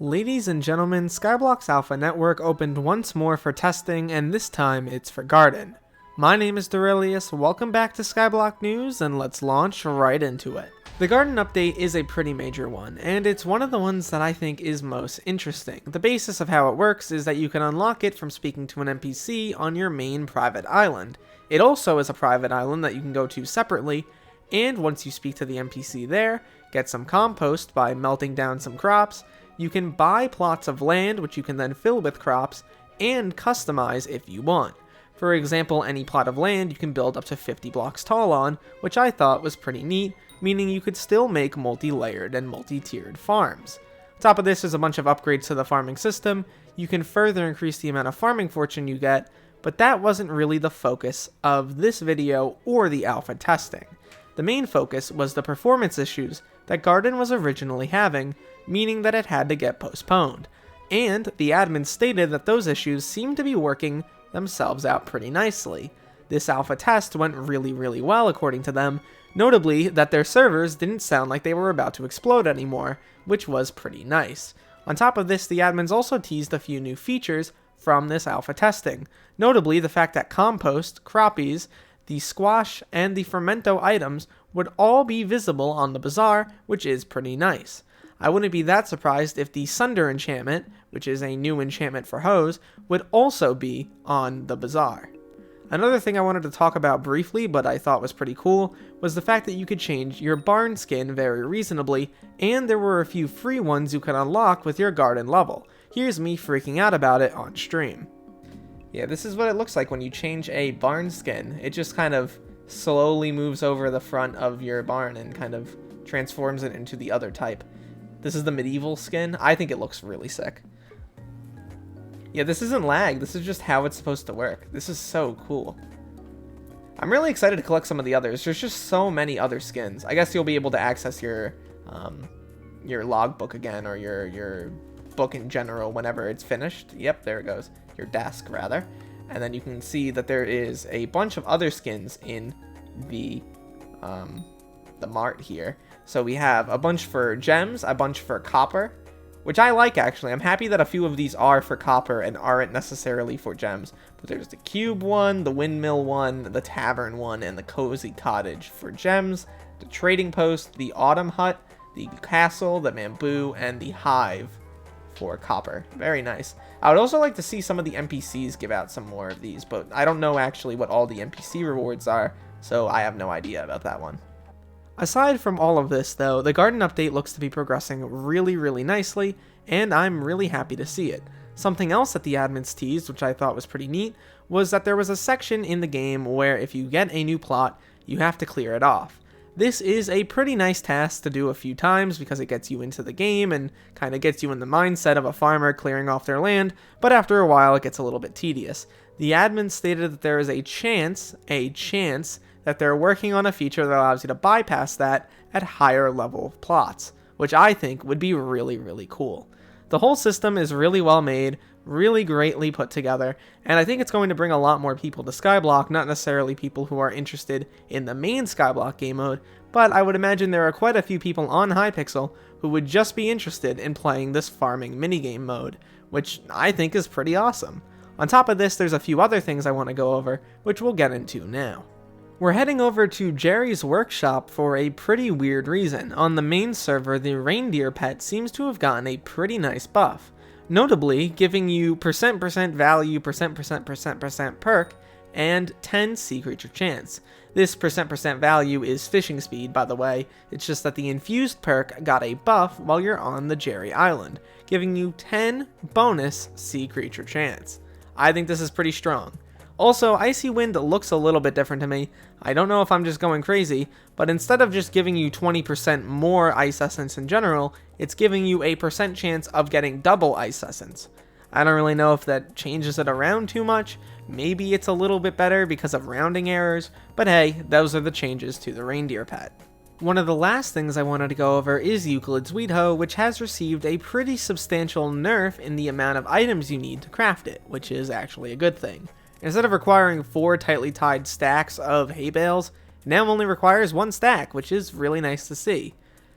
Ladies and gentlemen, Skyblock's Alpha Network opened once more for testing, and this time it's for Garden. My name is Derailious, welcome back to Skyblock News, and let's launch right into it. The Garden update is a pretty major one, and it's one of the ones that I think is most interesting. The basis of how it works is that you can unlock it from speaking to an NPC on your main private island. It also is a private island that you can go to separately, and once you speak to the NPC there, get some compost by melting down some crops, you can buy plots of land which you can then fill with crops and customize if you want. For example, any plot of land you can build up to 50 blocks tall on, which I thought was pretty neat, meaning you could still make multi-layered and multi-tiered farms. On top of this is a bunch of upgrades to the farming system. You can further increase the amount of farming fortune you get, but that wasn't really the focus of this video or the alpha testing. The main focus was the performance issues that Garden was originally having, meaning that it had to get postponed. And the admin stated that those issues seemed to be working themselves out pretty nicely. This alpha test went really well according to them, notably that their servers didn't sound like they were about to explode anymore, which was pretty nice. On top of this, the admins also teased a few new features from this alpha testing, notably the fact that compost, croppies, the squash, and the fermento items would all be visible on the bazaar, which is pretty nice. I wouldn't be that surprised if the Sunder enchantment, which is a new enchantment for hoes, would also be on the bazaar. Another thing I wanted to talk about briefly, but I thought was pretty cool, was the fact that you could change your barn skin very reasonably, and there were a few free ones you could unlock with your garden level. Here's me freaking out about it on stream. Yeah, this is what it looks like when you change a barn skin. It just kind of slowly moves over the front of your barn and kind of transforms it into the other type. This is the medieval skin. I think it looks really sick. Yeah, this isn't lag. This is just how it's supposed to work. This is so cool. I'm really excited to collect some of the others. There's just so many other skins. I guess you'll be able to access your logbook again, or your book in general whenever it's finished. Yep, there it goes. Your desk, rather. And then you can see that there is a bunch of other skins in the mart here. So we have a bunch for gems, a bunch for copper, which I like actually. I'm happy that a few of these are for copper and aren't necessarily for gems. But there's the cube one, the windmill one, the tavern one, and the cozy cottage for gems, the trading post, the autumn hut, the castle, the bamboo, and the hive for copper. Very nice. I would also like to see some of the NPCs give out some more of these, but I don't know actually what all the NPC rewards are, so I have no idea about that one. Aside from all of this though, the garden update looks to be progressing really nicely, and I'm really happy to see it. Something else that the admins teased, which I thought was pretty neat, was that there was a section in the game where if you get a new plot, you have to clear it off. This is a pretty nice task to do a few times because it gets you into the game and kind of gets you in the mindset of a farmer clearing off their land, but after a while it gets a little bit tedious. The admin stated that there is a chance that they're working on a feature that allows you to bypass that at higher level plots, which I think would be really cool. The whole system is really well made, really greatly put together, and I think it's going to bring a lot more people to Skyblock, not necessarily people who are interested in the main Skyblock game mode, but I would imagine there are quite a few people on Hypixel who would just be interested in playing this farming minigame mode, which I think is pretty awesome. On top of this, there's a few other things I want to go over, which we'll get into now. We're heading over to Jerry's workshop for a pretty weird reason. On the main server, the reindeer pet seems to have gotten a pretty nice buff, notably giving you percent value, percent perk, and 10 sea creature chance. This percent value is fishing speed, by the way. It's just that the infused perk got a buff while you're on the Jerry Island, giving you 10 bonus sea creature chance. I think this is pretty strong. Also, Icy Wind looks a little bit different to me. I don't know if I'm just going crazy, but instead of just giving you 20% more Ice Essence in general, it's giving you a percent chance of getting double Ice Essence. I don't really know if that changes it around too much. Maybe it's a little bit better because of rounding errors, but hey, those are the changes to the reindeer pet. One of the last things I wanted to go over is Euclid's Weed Hoe, which has received a pretty substantial nerf in the amount of items you need to craft it, which is actually a good thing. Instead of requiring 4 tightly tied stacks of hay bales, it now only requires 1 stack, which is really nice to see.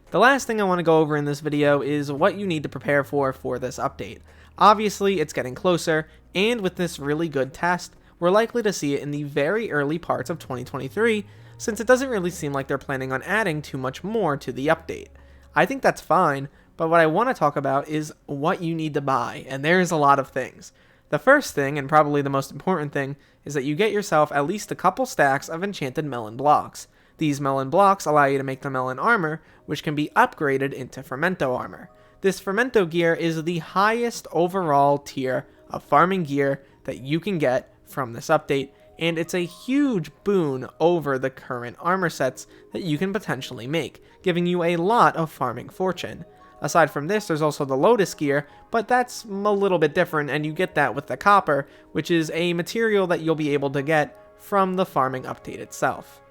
The last thing I want to go over in this video is what you need to prepare for this update. Obviously, it's getting closer, and with this really good test, we're likely to see it in the very early parts of 2023, since it doesn't really seem like they're planning on adding too much more to the update. I think that's fine, but what I want to talk about is what you need to buy, and there's a lot of things. The first thing, and probably the most important thing, is that you get yourself at least a couple stacks of enchanted melon blocks. These melon blocks allow you to make the melon armor, which can be upgraded into Fermento armor. This Fermento gear is the highest overall tier of farming gear that you can get from this update, and it's a huge boon over the current armor sets that you can potentially make, giving you a lot of farming fortune. Aside from this, there's also the Lotus gear, but that's a little bit different, and you get that with the copper, which is a material that you'll be able to get from the farming update itself.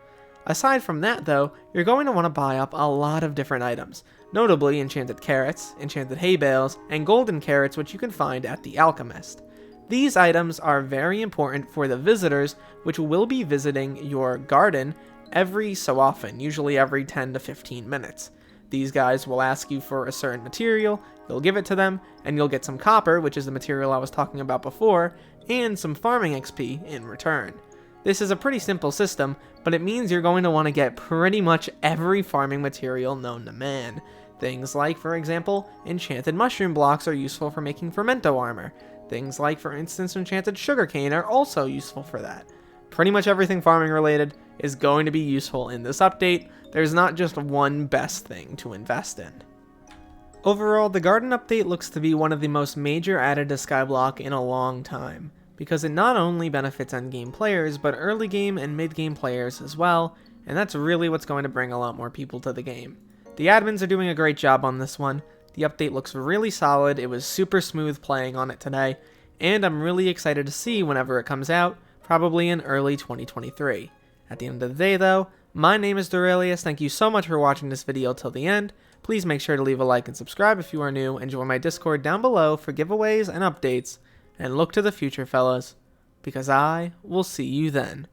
Aside from that though, you're going to want to buy up a lot of different items, notably enchanted carrots, enchanted hay bales, and golden carrots, which you can find at the alchemist. These items are very important for the visitors which will be visiting your garden every so often, usually every 10 to 15 minutes. These guys will ask you for a certain material, you'll give it to them, and you'll get some copper, which is the material I was talking about before, and some farming XP in return. This is a pretty simple system, but it means you're going to want to get pretty much every farming material known to man. Things like, for example, enchanted mushroom blocks are useful for making Fermento armor. Things like, for instance, enchanted sugarcane are also useful for that. Pretty much everything farming related is going to be useful in this update. There's not just one best thing to invest in. Overall, the garden update looks to be one of the most major added to Skyblock in a long time, because it not only benefits endgame players, but early game and mid game players as well, and that's really what's going to bring a lot more people to the game. The admins are doing a great job on this one. The update looks really solid, it was super smooth playing on it today, and I'm really excited to see whenever it comes out, probably in early 2023. At the end of the day though, my name is Derailious, thank you so much for watching this video till the end. Please make sure to leave a like and subscribe if you are new, and join my Discord down below for giveaways and updates, and look to the future fellas, because I will see you then.